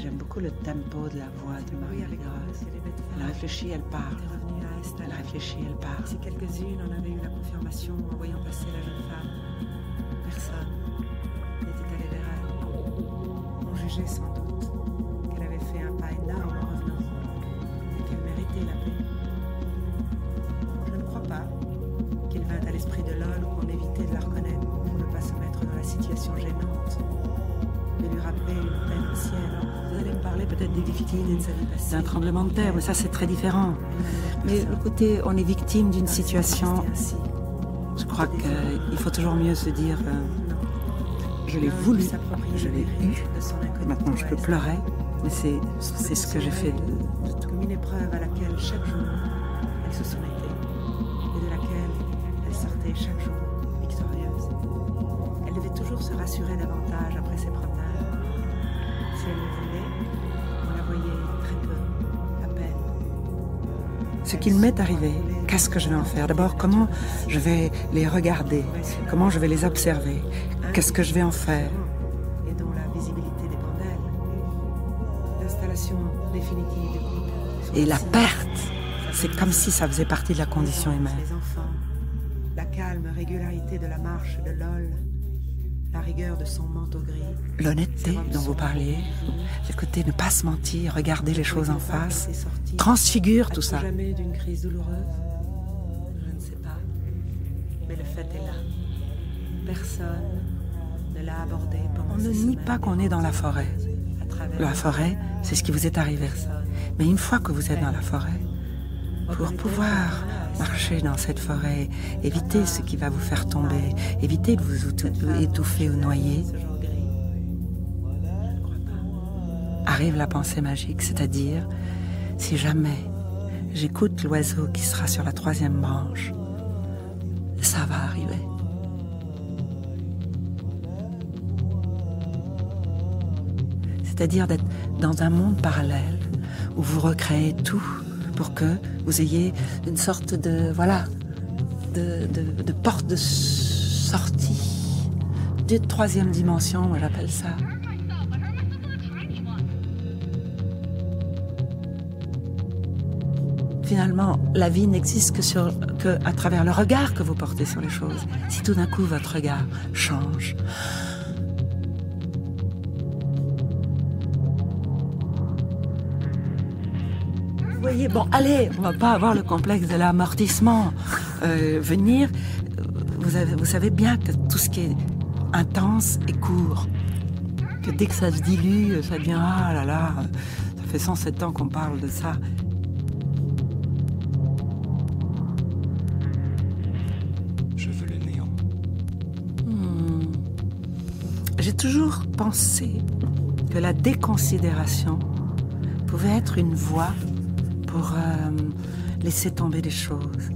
J'aime beaucoup le tempo de la voix de Marie-Gras. Elle réfléchit, elle parle. Elle réfléchit, elle parle. Si quelques-unes en avaient eu la confirmation en voyant passer la jeune femme, personne n'était allé vers elle. On jugeait sans doute qu'elle avait fait un pas énorme en revenant et qu'elle méritait la paix. Je ne crois pas qu'il vint à l'esprit de Lol ou qu'on évitait de la reconnaître pour ne pas se mettre dans la situation gênante de lui rappeler une peine ancienne. Vous allez me parler peut-être des difficultés de sa vie passée. D'un tremblement de terre, mais ça c'est très différent. Mais le côté, on est victime d'une situation, je crois qu'il faut toujours mieux se dire, je l'ai voulu, je l'ai eu, maintenant je peux pleurer, mais c'est ce que j'ai fait de tout. Comme une épreuve à laquelle chaque jour elle se soumettait et de laquelle elle sortait chaque jour victorieuse. Elle devait toujours se rassurer davantage après ses promenades. Si elle le voulait, on la voyait très peu, à peine. Ce qu'il m'est arrivé, qu'est-ce que je vais en faire? D'abord, comment je vais les regarder? Comment je vais les observer? Qu'est-ce que je vais en faire? Et dont la visibilité dépend d'elle. L'installation définitive du couple. Et la perte, c'est comme si ça faisait partie de la condition humaine. Les enfants, la calme régularité de la marche de Lol, la rigueur de son manteau gris. L'honnêteté dont vous parliez, le côté ne pas se mentir, regarder les choses en face, transfigure tout ça. Jamais d'une crise douloureuse? Je ne sais pas. Mais le fait est là. Personne ne l'a abordé pendant On ne nie pas qu'on est dans la forêt. La forêt, c'est ce qui vous est arrivé. Mais une fois que vous êtes dans la forêt, pour pouvoir marcher dans cette forêt, éviter ce qui va vous faire tomber, éviter de vous étouffer ou noyer, arrive la pensée magique, c'est-à-dire, si jamais j'écoute l'oiseau qui sera sur la 3e branche, ça va arriver. C'est-à-dire d'être dans un monde parallèle où vous recréez tout pour que vous ayez une sorte de, voilà, de porte de sortie, de 3e dimension, moi j'appelle ça. Finalement, la vie n'existe que à travers le regard que vous portez sur les choses. Si tout d'un coup votre regard change, vous voyez, bon, allez, on va pas avoir le complexe de l'amortissement. Venir, vous savez bien que tout ce qui est intense est court. Que dès que ça se dilue, ça devient, ah là là, ça fait 107 ans qu'on parle de ça. J'ai toujours pensé que la déconsidération pouvait être une voie pour laisser tomber des choses.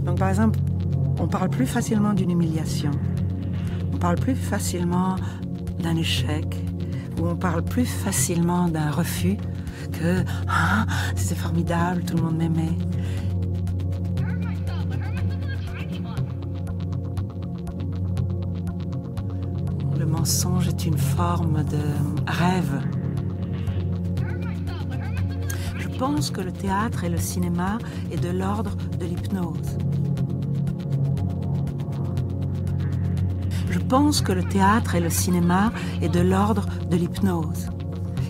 Donc par exemple, on parle plus facilement d'une humiliation, on parle plus facilement d'un échec, ou on parle plus facilement d'un refus que ah, c'était formidable, tout le monde m'aimait. Le mensonge est une forme de rêve. Je pense que le théâtre et le cinéma est de l'ordre de l'hypnose. Je pense que le théâtre et le cinéma est de l'ordre de l'hypnose.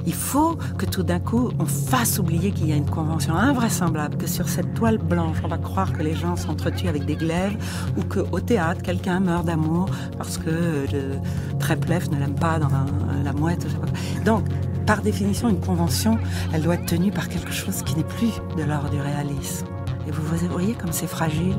Il faut que tout d'un coup, on fasse oublier qu'il y a une convention invraisemblable, que sur cette toile blanche, on va croire que les gens s'entretuent avec des glaives ou qu'au théâtre, quelqu'un meurt d'amour parce que le tréplef ne l'aime pas dans la mouette. Je sais pas. Donc, par définition, une convention, elle doit être tenue par quelque chose qui n'est plus de l'ordre du réalisme. Et vous voyez comme c'est fragile.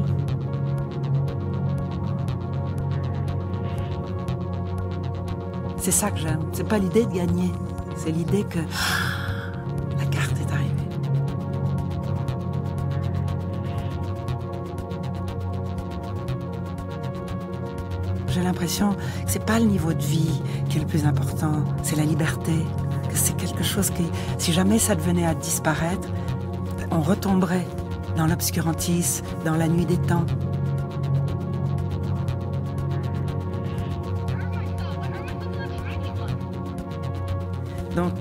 C'est ça que j'aime. C'est pas l'idée de gagner. C'est l'idée que la carte est arrivée. J'ai l'impression que c'est pas le niveau de vie qui est le plus important, c'est la liberté. Que c'est quelque chose qui, si jamais ça devenait à disparaître, on retomberait dans l'obscurantisme, dans la nuit des temps. Donc,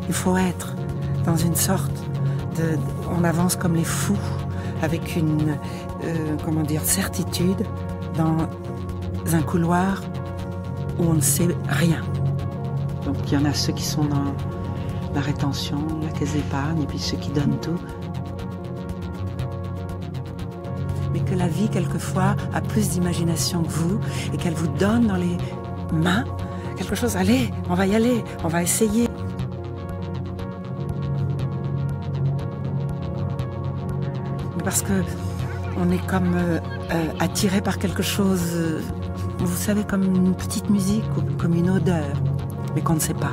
il faut être dans une sorte de... On avance comme les fous, avec une, certitude dans un couloir où on ne sait rien. Donc, il y en a ceux qui sont dans la rétention, la caisse d'épargne, et puis ceux qui donnent tout. Mais que la vie, quelquefois, a plus d'imagination que vous, et qu'elle vous donne dans les mains quelque chose. Allez, on va y aller, on va essayer. Parce que on est comme attiré par quelque chose, vous savez, comme une petite musique ou comme une odeur, mais qu'on ne sait pas.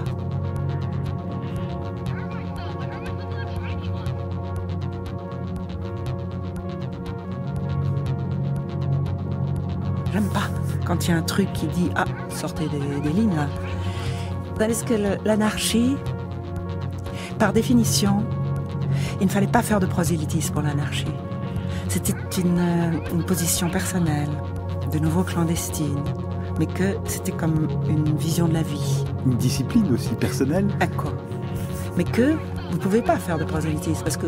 J'aime pas quand il y a un truc qui dit « Ah, sortez des lignes là ». Parce que l'anarchie, par définition, il ne fallait pas faire de prosélytisme pour l'anarchie. C'était une position personnelle, de nouveau clandestine, mais que c'était comme une vision de la vie. Une discipline aussi personnelle. Ecco. Mais que vous ne pouvez pas faire de prosélytisme, parce que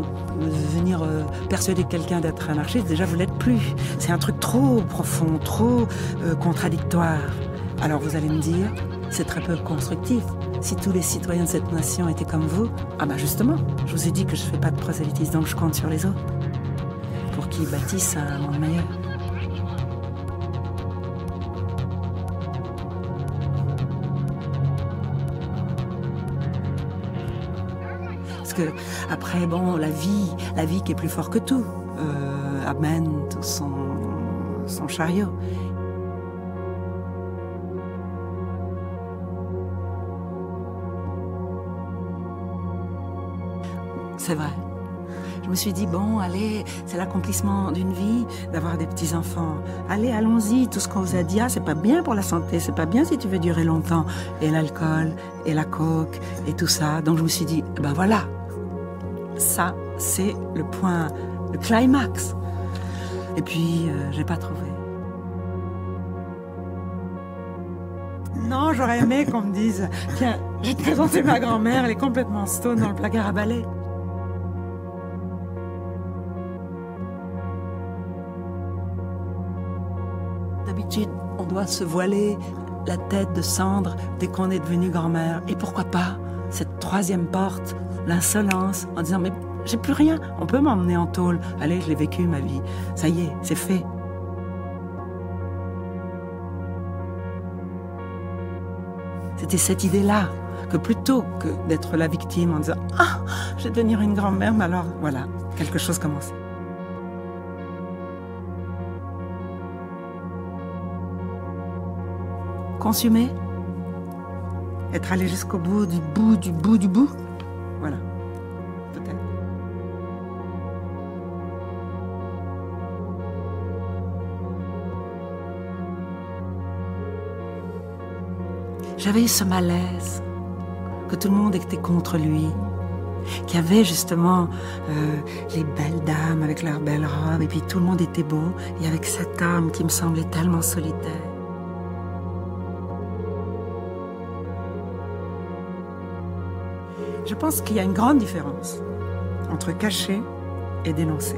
venir persuader quelqu'un d'être anarchiste, déjà vous l'êtes plus. C'est un truc trop profond, trop contradictoire. Alors vous allez me dire, c'est très peu constructif. Si tous les citoyens de cette nation étaient comme vous, ah ben justement, je vous ai dit que je ne fais pas de prosélytisme, donc je compte sur les autres pour qu'ils bâtissent un monde meilleur. Parce que après, bon, la vie qui est plus fort que tout, amène tout son chariot. C'est vrai. Je me suis dit, bon, allez, c'est l'accomplissement d'une vie, d'avoir des petits-enfants. Allez, allons-y, tout ce qu'on vous a dit, ah, c'est pas bien pour la santé, c'est pas bien si tu veux durer longtemps. Et l'alcool, et la coke, et tout ça. Donc je me suis dit, ben voilà, ça, c'est le point, le climax. Et puis, j'ai pas trouvé. Non, j'aurais aimé qu'on me dise, tiens, j'ai présenté ma grand-mère, elle est complètement stone dans le placard à balai. D'habitude, on doit se voiler la tête de cendre dès qu'on est devenu grand-mère. Et pourquoi pas cette troisième porte, l'insolence, en disant « Mais j'ai plus rien, on peut m'emmener en tôle. Allez, je l'ai vécu, ma vie. Ça y est, c'est fait. » C'était cette idée-là, que plutôt que d'être la victime en disant « Ah, je vais devenir une grand-mère, mais alors, voilà, quelque chose commençait. » Consumer, être allé jusqu'au bout, du bout. Voilà, peut-être. J'avais eu ce malaise, que tout le monde était contre lui, qu'il y avait justement les belles dames avec leurs belles robes, et puis tout le monde était beau, et avec cet homme qui me semblait tellement solitaire. Je pense qu'il y a une grande différence entre cacher et dénoncer.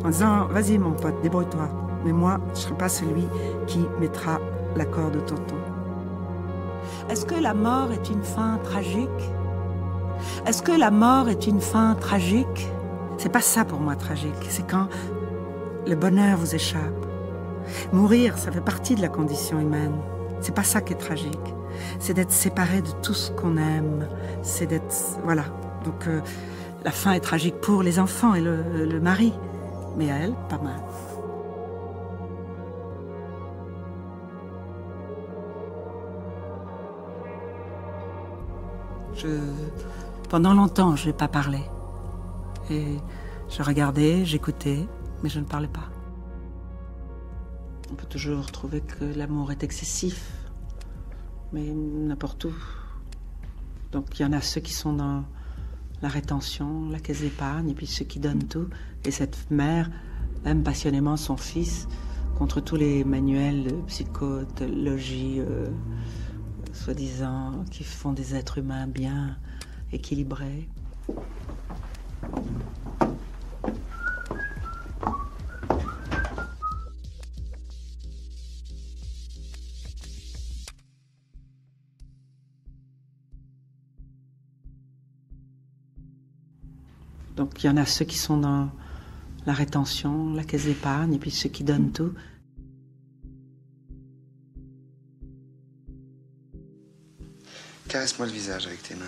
En disant, vas-y mon pote, débrouille-toi. Mais moi, je ne serai pas celui qui mettra la corde au tonton. Est-ce que la mort est une fin tragique? Est-ce que la mort est une fin tragique? C'est pas ça pour moi tragique. C'est quand le bonheur vous échappe. Mourir, ça fait partie de la condition humaine. C'est pas ça qui est tragique. C'est d'être séparé de tout ce qu'on aime. C'est d'être... Voilà. Donc, la fin est tragique pour les enfants et le mari. Mais à elle, pas mal. Pendant longtemps, je n'ai pas parlé. Et je regardais, j'écoutais, mais je ne parlais pas. On peut toujours trouver que l'amour est excessif. Mais n'importe où. Donc il y en a ceux qui sont dans la rétention, la caisse d'épargne, et puis ceux qui donnent tout. Et cette mère aime passionnément son fils contre tous les manuels de psychologie, soi-disant, qui font des êtres humains bien. équilibré. Donc il y en a ceux qui sont dans la rétention, la caisse d'épargne, et puis ceux qui donnent tout. Caresse-moi le visage avec tes mains.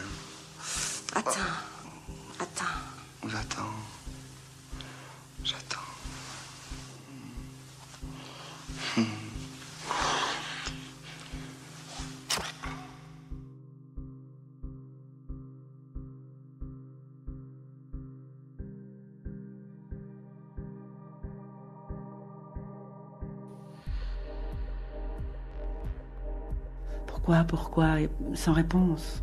Attends. J'attends. Pourquoi, sans réponse.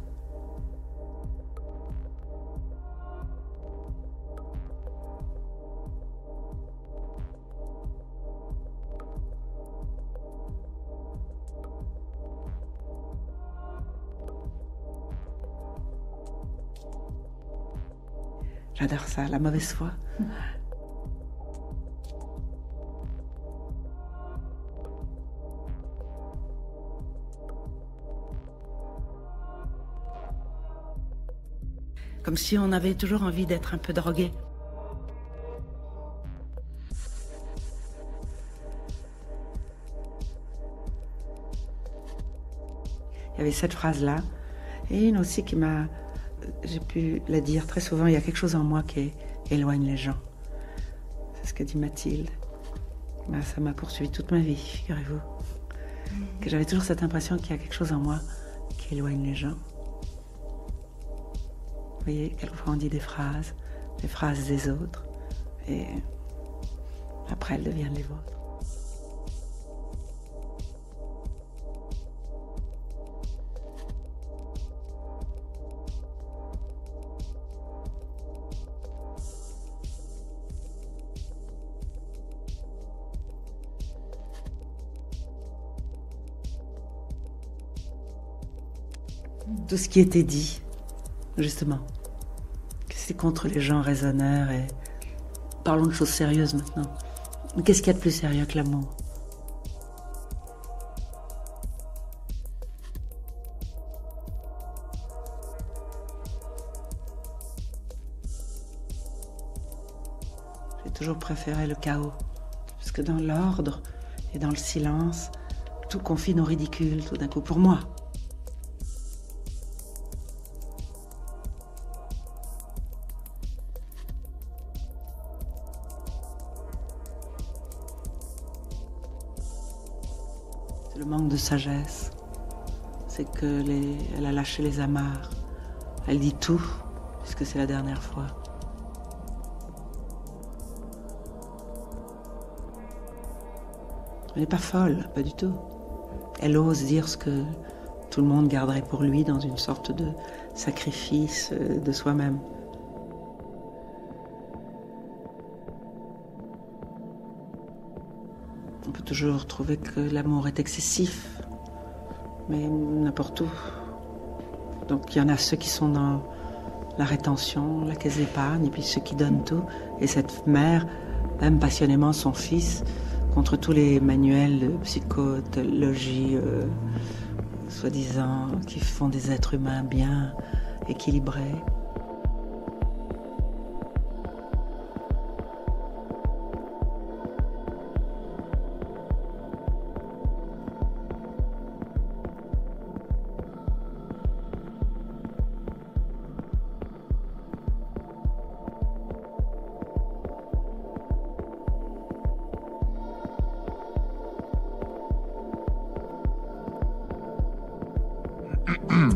J'adore ça, la mauvaise foi. Comme si on avait toujours envie d'être un peu drogué. Il y avait cette phrase-là, et une aussi qui m'a... J'ai pu la dire très souvent, il y a quelque chose en moi qui éloigne les gens. C'est ce que dit Mathilde. Ça m'a poursuivi toute ma vie, figurez-vous. Que j'avais toujours cette impression qu'il y a quelque chose en moi qui éloigne les gens. Vous voyez, quelquefois on dit des phrases des autres, et après elles deviennent les vôtres. Tout ce qui était dit, justement, que c'est contre les gens raisonneurs et... Parlons de choses sérieuses maintenant. Qu'est-ce qu'il y a de plus sérieux que l'amour ? J'ai toujours préféré le chaos, parce que dans l'ordre et dans le silence, tout confine au ridicule tout d'un coup, pour moi. C'est le manque de sagesse. C'est elle a lâché les amarres. Elle dit tout, puisque c'est la dernière fois. Elle n'est pas folle, pas du tout. Elle ose dire ce que tout le monde garderait pour lui dans une sorte de sacrifice de soi-même. On peut toujours trouver que l'amour est excessif, mais n'importe où. Donc il y en a ceux qui sont dans la rétention, la caisse d'épargne, et puis ceux qui donnent tout. Et cette mère aime passionnément son fils contre tous les manuels de psychologie, soi-disant, qui font des êtres humains bien équilibrés.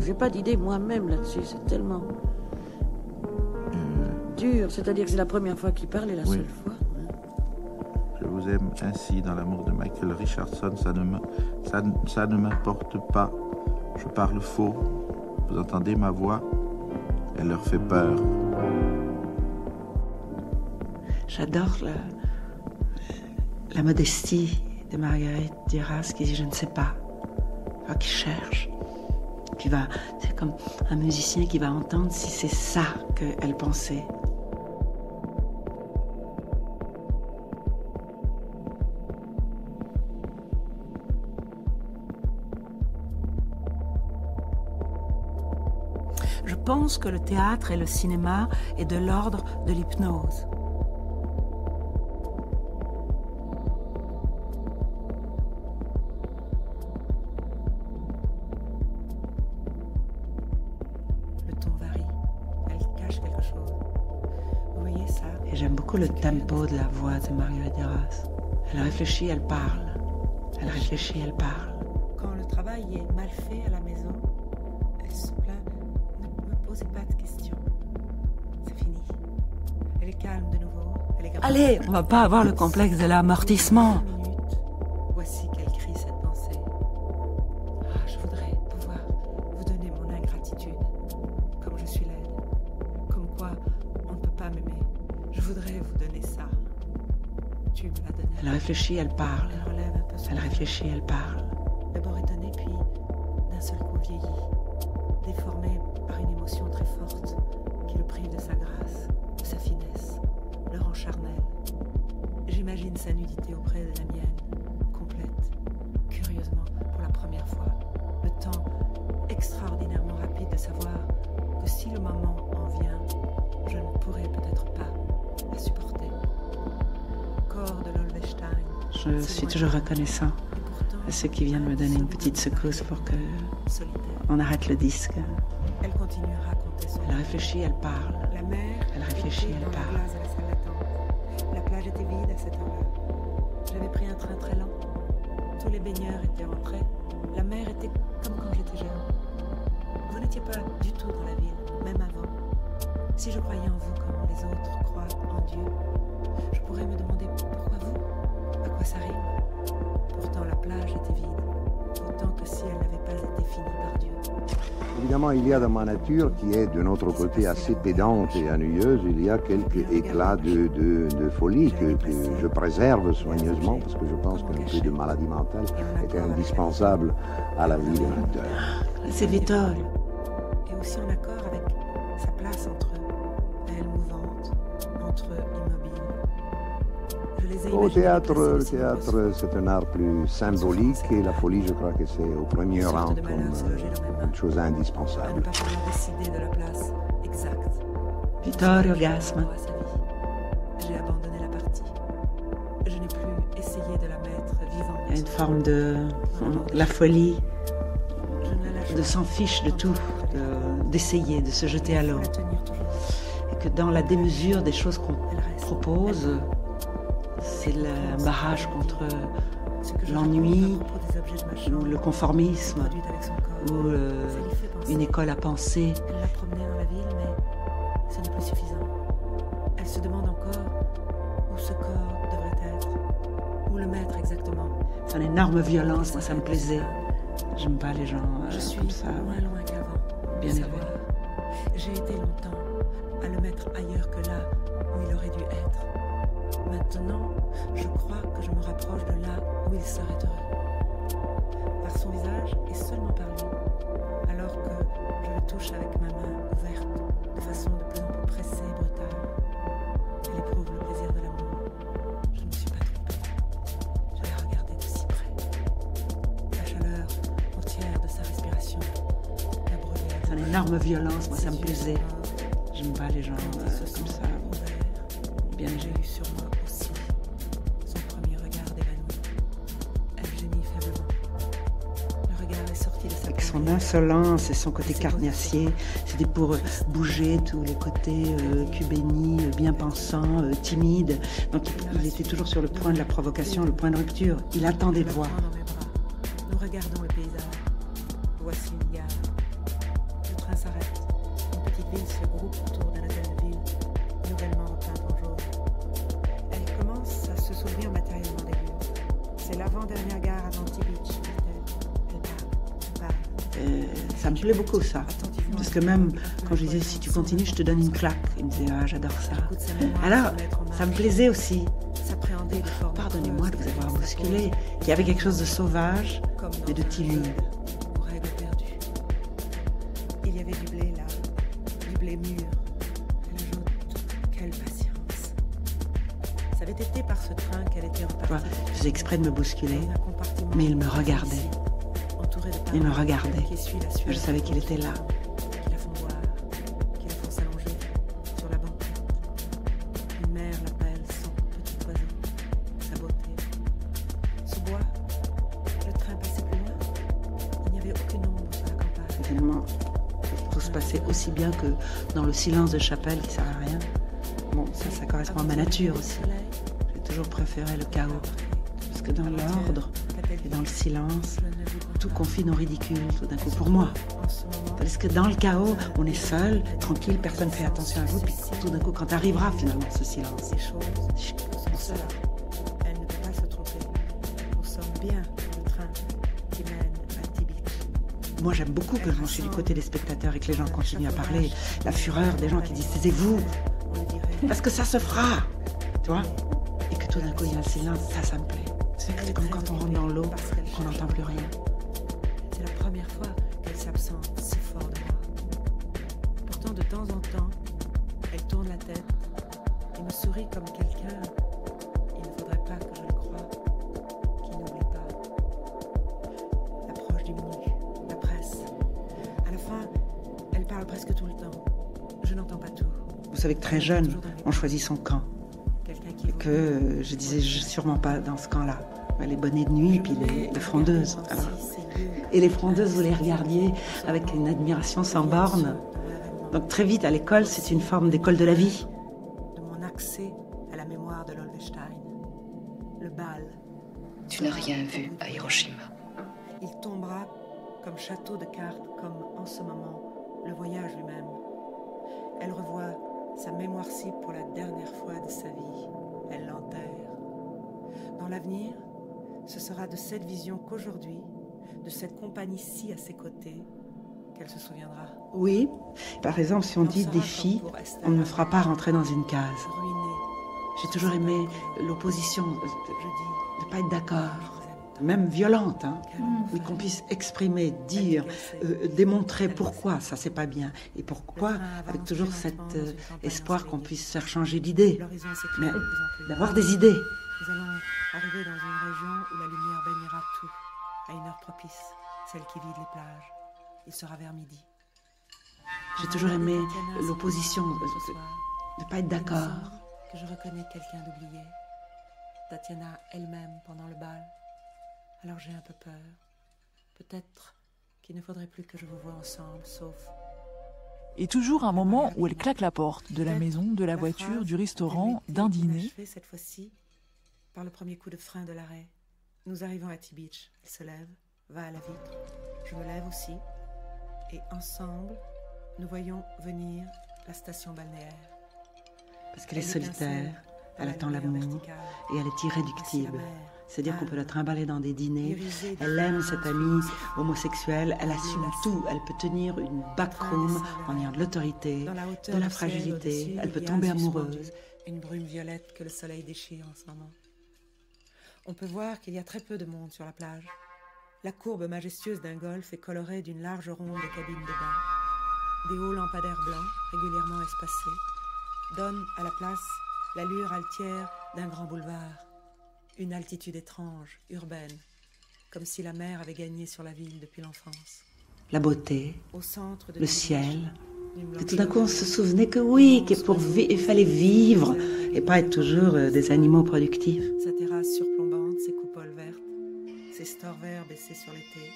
J'ai pas d'idée moi-même là-dessus, c'est tellement dur. C'est-à-dire que c'est la première fois qu'il parle et la seule fois. Je vous aime ainsi dans l'amour de Michael Richardson, ça ne m'importe pas. Je parle faux, vous entendez ma voix, elle leur fait peur. J'adore la modestie de Marguerite Duras qui dit « je ne sais pas », qui cherche. C'est comme un musicien qui va entendre si c'est ça qu'elle pensait. Je pense que le théâtre et le cinéma est de l'ordre de l'hypnose. Le ton varie, elle cache quelque chose. Vous voyez ça? Et j'aime beaucoup le tempo de la voix de Marguerite Duras. Elle réfléchit, elle parle. Elle réfléchit, elle parle. Quand le travail est mal fait à la maison, elle se plaint. Ne me posez pas de questions. C'est fini. Elle est calme de nouveau. Elle est grave. Allez, on va pas avoir le complexe de l'amortissement. 5 minutes. Voici qu'elle crie cette pensée. Ah, je voudrais pouvoir vous donner mon ingratitude. Comme je suis laide. Comme quoi on ne peut pas m'aimer. Je voudrais vous donner ça. Tu me l'as donné. Elle réfléchit, elle parle. Elle relève un peu son Elle regard. réfléchit, elle parle. D'abord étonné, puis d'un seul coup vieilli, déformé par une émotion très forte qui le prive de sa grâce, de sa finesse, le rend charnel. J'imagine sa nudité auprès de la mienne, complète, curieusement, pour la première fois, le temps extraordinairement rapide de savoir que si le moment en vient, je ne pourrai peut-être pas la supporter. Corps de l'Olvestein. Je suis toujours reconnaissant à ceux qui viennent me donner une petite secousse pour que Solitaire. on arrête le disque. Elle continue à raconter son Elle réfléchit, elle parle. La mer Elle réfléchit, était elle dans parle. la glace à la salle d'attente. La plage était vide à cette heure-là. J'avais pris un train très lent. Tous les baigneurs étaient rentrés. La mer était comme quand j'étais jeune. Vous n'étiez pas du tout dans la ville, même avant. Si je croyais en vous comme les autres croient en Dieu, je pourrais me demander pourquoi vous? À quoi ça rime? Pourtant la plage était vide, autant que si elle n'avait pas été finie par Dieu. Évidemment, il y a dans ma nature, qui est de notre côté assez pédante et ennuyeuse, il y a quelques éclats de folie que je préserve soigneusement, parce que je pense qu'un peu de maladie mentale était indispensable à la vie d'un acteur. C'est Vittorio. Et aussi en accord avec sa place entre eux, elle mouvante, entre eux immobile. Je les ai Au imaginés théâtre, placer le aussi théâtre, au c'est un art plus symbolique et la folie, je crois que c'est au premier Une sorte rang de comme malheur se logeait dans mes mains. une chose à ne indispensable. pas pouvoir décider de la place exacte. Vittorio Gassman. À sa vie. J'ai abandonné la partie. Je n'ai plus essayé de la mettre vivante. Il y a une forme de la folie, Je ne la lâche de pas. s'en fiche de tout, d'essayer, de se jeter à Il faut l'eau. la tenir toujours. Et que dans la démesure des choses qu'on Elle reste. propose, c'est le barrage contre Ce que je l'ennui, raconte à propos des objets de ma ou chambre, le conformisme, produite avec son corps. ou Ça lui fait penser. une école à penser. Elle l'a promenée dans la ville, mais ce n'est plus suffisant. Elle se demande encore où ce corps devrait être, où le mettre exactement. C'est une énorme violence, moi ça me plaisait. J'aime pas les gens Je suis comme ça. loin qu'avant. Bien de élevé. savoir. J'ai été longtemps à le mettre ailleurs que là où il aurait dû être. Maintenant, je crois que je me rapproche de là où il serait heureux. Par son visage et seulement par lui. Alors que je le touche avec ma main ouverte, de façon de plus en plus pressée et brutale. Elle éprouve le plaisir de l'amour. Je ne me suis pas trompée. Je l'ai regardé de si près. La chaleur entière de sa respiration l'a brûlé. C'est une énorme violence, moi ça me plaisait. J'aime pas les gens comme ça, bien J'ai élevés. eu sur moi aussi son premier regard évanoui. Elle gémit faiblement. Le regard est sorti de sa Avec son paupière. insolence et son côté carnassier, c'était pour bouger tous les côtés Cubeni, bien pensants, timides. Donc il était toujours sur le point de la provocation, le point de rupture. Il attendait de Je le voir. prends dans mes bras. Nous regardons le paysage. Voici une gare. Le train s'arrête. Une petite ville se groupe autour d'un hôtel de ville, nouvellement repeint en jaune. Elle commence à se souvenir matériellement des lieux. C'est l'avant-dernière gare avant T-Beach, dit-elle. Elle parle. Ça me plaît beaucoup ça. Parce que même quand je disais si tu continues, je te donne une claque. Il me disait ah j'adore ça. Écoute sa mémoire Alors se mettre en ça me marche. plaisait aussi. S'appréhender de formes Pardonnez-moi de creuses vous avoir avec sa bousculé. pose, Il y avait quelque chose de sauvage comme mais dans de un timide. jeu aux règles perdues. Il y avait du blé là, du blé mûr. Elle ajoute, quelle patience. Ça avait été par ce train qu'elle était repartie. Je faisais exprès de me bousculer, Dans un compartiment mais il me regardait. entouré de Il me parents regardait. qui essuient la sueur Je savais qu'il était là. qui la font boire, qui la font s'allonger sur la banquette. Une mère l'appelle son petit oiseau, sa beauté. Sous bois, le train passait plus loin. Il n'y avait aucune ombre sur la campagne. Finalement, tout se passait aussi bien que dans le silence de chapelle qui sert à rien. Bon, ça correspond à ma nature aussi. J'ai toujours préféré le chaos. Parce que dans l'ordre et dans le silence, tout confine au ridicule tout d'un coup pour moi. Parce que dans le chaos, on est seul, tranquille, personne ne fait attention à vous, puis tout d'un coup, quand arrivera finalement ce silence, Ces choses sont cela. Elle ne peut pas se tromper. Nous sommes bien le train qui mène à Tibich. moi j'aime beaucoup que je suis du côté des spectateurs et que les gens continuent à parler. La fureur des gens qui disent taisez-vous, On le dirait. parce que ça se fera, tu vois. Et que tout d'un coup il y a un silence, ça me plaît. C'est comme quand on rentre dans l'eau, qu'on n'entend plus rien. C'est la première fois qu'elle s'absente si fort de moi. Pourtant, de temps en temps, elle tourne la tête et me sourit comme quelqu'un, il ne faudrait pas que je le croie, qui n'oublie pas. L'approche diminue, la presse. À la fin, elle parle presque tout le temps. Je n'entends pas tout. Vous savez que très jeune, on choisit son camp. Quelqu'un qui Et que je disais sûrement pas dans ce camp-là. Les bonnets de nuit, puis les frondeuses. Alors. Et les frondeuses, vous les regardiez avec une admiration sans borne. Donc très vite, à l'école, c'est une forme d'école de la vie. de mon accès à la mémoire de l'Olvestein. Le bal. Tu n'as rien vu à Hiroshima. Il tombera comme château de cartes, comme en ce moment, le voyage lui-même. Elle revoit sa mémoire cible pour la dernière fois de sa vie. Elle l'enterre. Dans l'avenir, ce sera de cette vision qu'aujourd'hui, de cette compagnie-ci à ses côtés, qu'elle se souviendra. Oui, par exemple, si on dit défi, on ne me fera pas rentrer dans une case. Ruinée. J'ai toujours aimé l'opposition, Je dis, de ne pas être d'accord, je vous aime même violente, hein. tant. Mais qu'on puisse exprimer, dire, démontrer pourquoi ça c'est pas bien et pourquoi, avec toujours cet espoir qu'on puisse faire changer d'idée, L'horizon s'éclaire mais de plus en plus. d'avoir des idées. Nous allons arriver dans une région où la lumière baignera tout, à une heure propice, celle qui vide les plages. Il sera vers midi. J'ai toujours aimé Tatiana l'opposition, ce soir. de ne pas être Il me d'accord. semble que je reconnais quelqu'un d'oublié. Tatiana elle-même pendant le bal. Alors j'ai un peu peur. Peut-être qu'il ne faudrait plus que je vous voie ensemble, sauf... Et toujours un moment où elle claque la porte de la maison, de la voiture, du restaurant, d'un dîner. Cette fois-ci, par le premier coup de frein de l'arrêt. Nous arrivons à Tibich. Elle se lève, va à la vitre. Je me lève aussi. Et ensemble, nous voyons venir la station balnéaire. Parce qu'elle est Elle solitaire, étincelle dans elle la attend lumière l'amour verticale. et elle est Voici irréductible. la mer, C'est-à-dire qu'on peut la calme, trimballer dans des dîners. irisée de Elle aime fleurs cette amie blanches. homosexuelle, elle assume tout. Elle peut tenir une backroom en ayant de l'autorité, Dans la hauteur de la du ciel, fragilité. au-dessus, Elle peut il y a tomber suspendue amoureuse. Une brume violette que le soleil déchire en ce moment. On peut voir qu'il y a très peu de monde sur la plage. La courbe majestueuse d'un golfe est colorée d'une large ronde de cabines de bain. Des hauts lampadaires blancs, régulièrement espacés, donnent à la place l'allure altière d'un grand boulevard. Une altitude étrange, urbaine, comme si la mer avait gagné sur la ville depuis l'enfance. La beauté, Au centre de le Tibich, ciel. une Et tout d'un coup, on se blancheur souvenait que oui, il fallait vivre et pas être toujours des animaux productifs. sa terrasse surplombante, ses coupoles vertes, ses stores verts baissés sur l'été,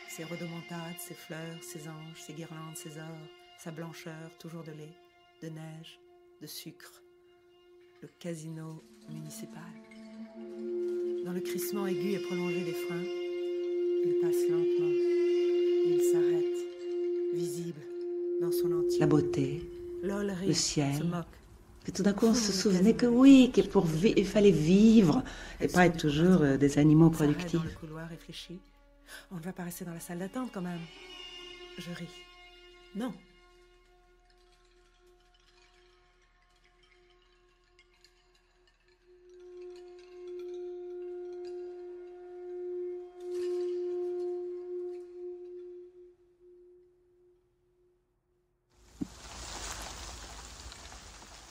ses rodomontades, ses fleurs, ses anges, ses guirlandes, ses ors, sa blancheur toujours de lait, de neige, de sucre, le casino municipal. Dans le crissement aigu et prolongé des freins, il passe lentement, il s'arrête, visible dans son entier. La beauté, L'Ollerie le ciel. se moque. Et tout d'un coup, on se souvenait que oui, il fallait vivre et pas être toujours des animaux S'arrête dans productifs. le couloir réfléchi. On ne va pas rester dans la salle d'attente quand même. Je ris. Non.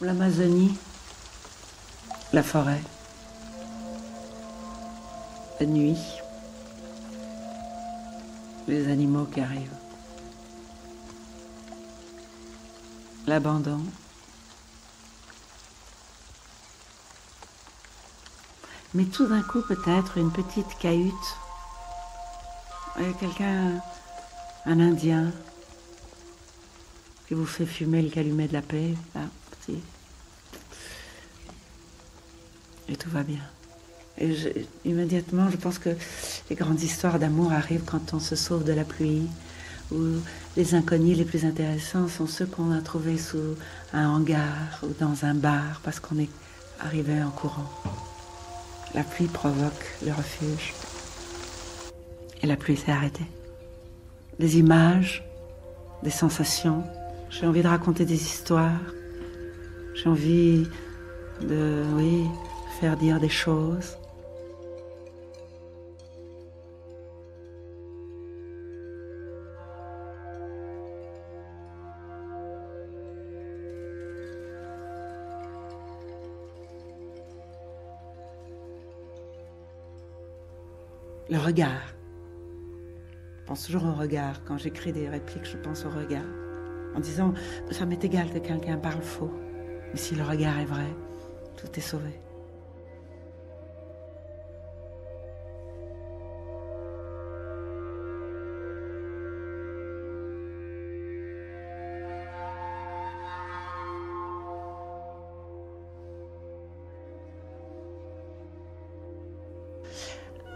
l'Amazonie, la forêt, la nuit, les animaux qui arrivent, l'abandon. Mais tout d'un coup, peut-être, une petite cahute, quelqu'un, un Indien, qui vous fait fumer le calumet de la paix, là, petit. Et tout va bien. Et immédiatement, je pense que les grandes histoires d'amour arrivent quand on se sauve de la pluie, ou les inconnus les plus intéressants sont ceux qu'on a trouvés sous un hangar ou dans un bar, parce qu'on est arrivé en courant. La pluie provoque le refuge. Et la pluie s'est arrêtée. Des images, des sensations. J'ai envie de raconter des histoires. J'ai envie de, oui, faire dire des choses. Le regard. Je pense toujours au regard. Quand j'écris des répliques, je pense au regard. En disant, ça m'est égal que quelqu'un parle faux. Mais si le regard est vrai, tout est sauvé.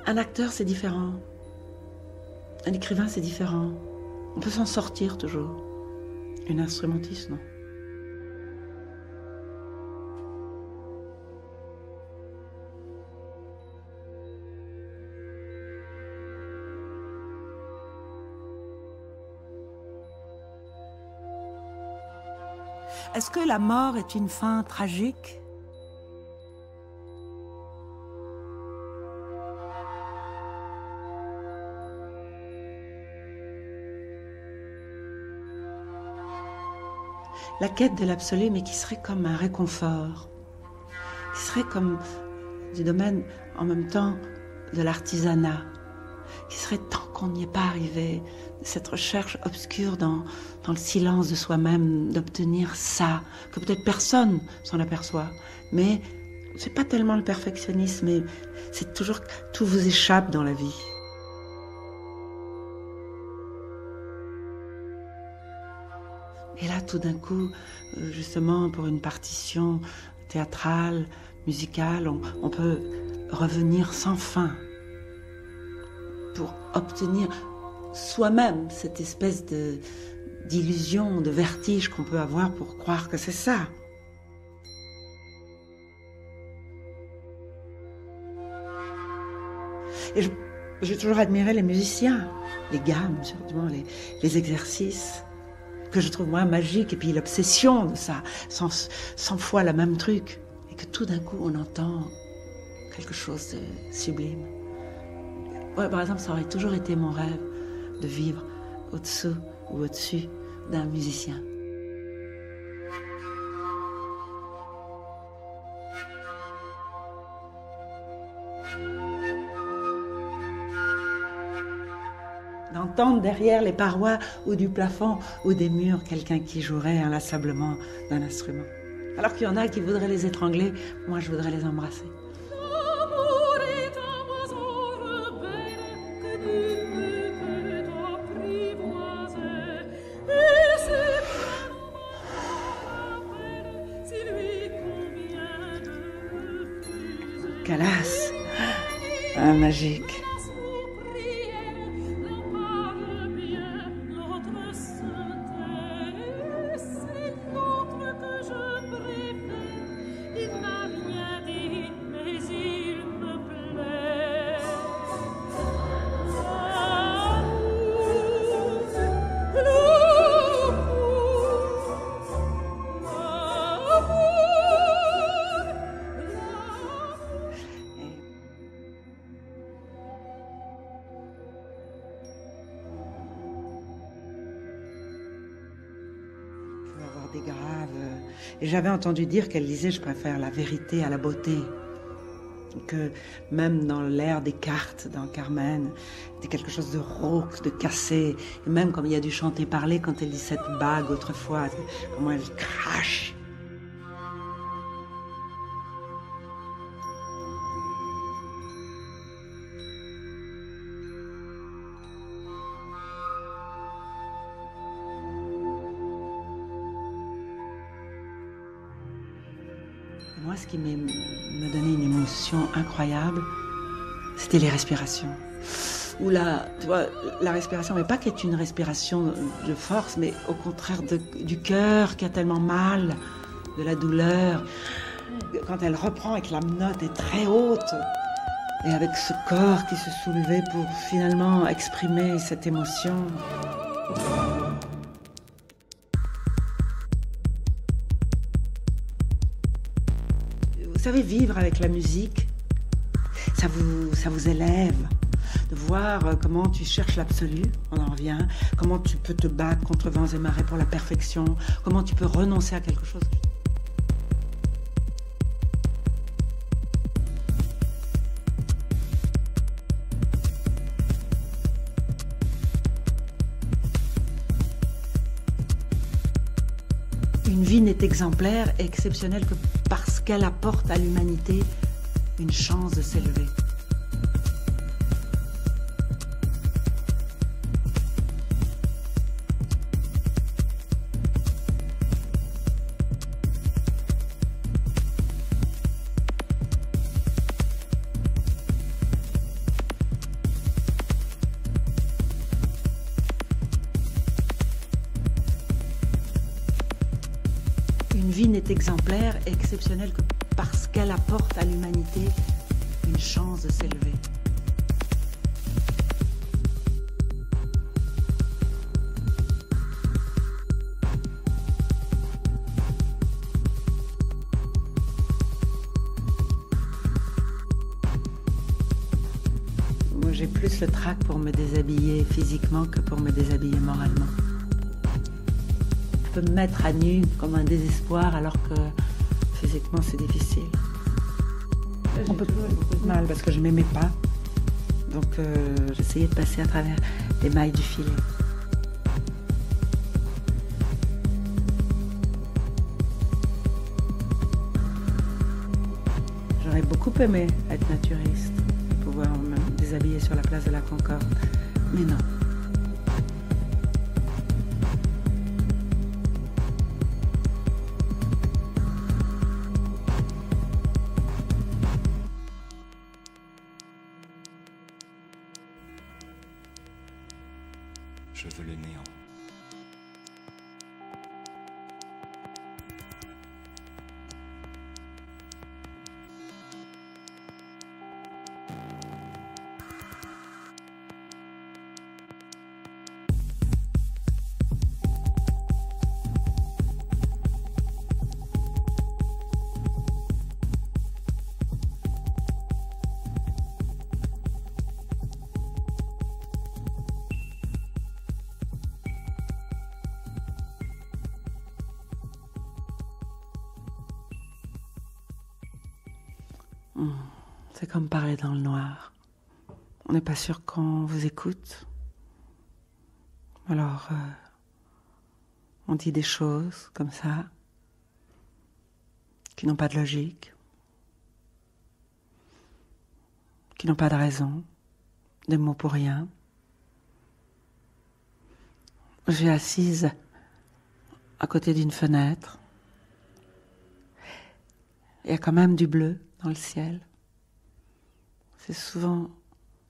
Un acteur, c'est différent. Un écrivain, c'est différent. On peut s'en sortir toujours. Une instrumentiste, non. Est-ce que la mort est une fin tragique ? La quête de l'absolu, mais qui serait comme un réconfort, qui serait comme du domaine en même temps de l'artisanat, qui serait tant qu'on n'y est pas arrivé, cette recherche obscure dans le silence de soi-même, d'obtenir ça, que peut-être personne s'en aperçoit, mais c'est pas tellement le perfectionnisme, mais c'est toujours tout vous échappe dans la vie. Et là, tout d'un coup, justement, pour une partition théâtrale, musicale, on peut revenir sans fin pour obtenir soi-même cette espèce d'illusion, de vertige qu'on peut avoir pour croire que c'est ça. Et j'ai toujours admiré les musiciens, les gammes, surtout les exercices, que je trouve moi magique, et puis l'obsession de ça, 100 fois le même truc, et que tout d'un coup on entend quelque chose de sublime. Ouais, par exemple, ça aurait toujours été mon rêve de vivre au-dessous ou au-dessus d'un musicien. D'entendre derrière les parois ou du plafond ou des murs quelqu'un qui jouerait inlassablement d'un instrument. Alors qu'il y en a qui voudraient les étrangler, moi je voudrais les embrasser. Calas, un magique. des graves. Et j'avais entendu dire qu'elle disait « je préfère la vérité à la beauté ». Que même dans l'air des cartes, dans Carmen, c'était quelque chose de rauque, de cassé. Et même comme il y a du chanter-parler quand elle dit cette bague autrefois, comment elle crache. Moi, ce qui me donnait une émotion incroyable, c'était les respirations. Où là, tu vois, la respiration, mais pas qu'elle est une respiration de force, mais au contraire du cœur qui a tellement mal, de la douleur. Quand elle reprend et que la note est très haute, et avec ce corps qui se soulevait pour finalement exprimer cette émotion. Vous savez, vivre avec la musique, ça vous élève. De voir comment tu cherches l'absolu, on en revient, comment tu peux te battre contre vents et marées pour la perfection, comment tu peux renoncer à quelque chose. Une vie n'est exemplaire et exceptionnelle que parce qu'elle apporte à l'humanité une chance de s'élever. Une vie n'est exemplaire et exceptionnelle que parce qu'elle apporte à l'humanité une chance de s'élever. Moi, j'ai plus le trac pour me déshabiller physiquement que pour me déshabiller moralement. Me mettre à nu comme un désespoir alors que physiquement c'est difficile. On peut plus avoir beaucoup de mal parce que je m'aimais pas. Donc j'essayais de passer à travers les mailles du filet. J'aurais beaucoup aimé être naturiste, pouvoir me déshabiller sur la place de la Concorde, mais non. Je veux le néant. C'est comme parler dans le noir. On n'est pas sûr qu'on vous écoute. Alors, on dit des choses comme ça, qui n'ont pas de logique, qui n'ont pas de raison, des mots pour rien. J'ai assise à côté d'une fenêtre. Il y a quand même du bleu dans le ciel. C'est souvent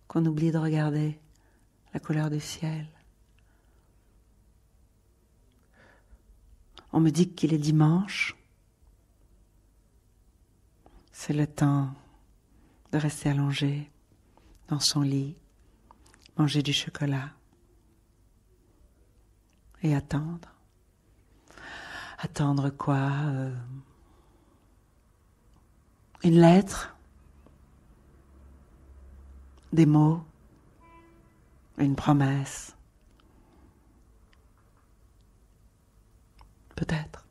qu'on oublie de regarder la couleur du ciel. On me dit qu'il est dimanche. C'est le temps de rester allongé dans son lit, manger du chocolat et attendre. Attendre quoi? Une lettre? Des mots, une promesse, peut-être.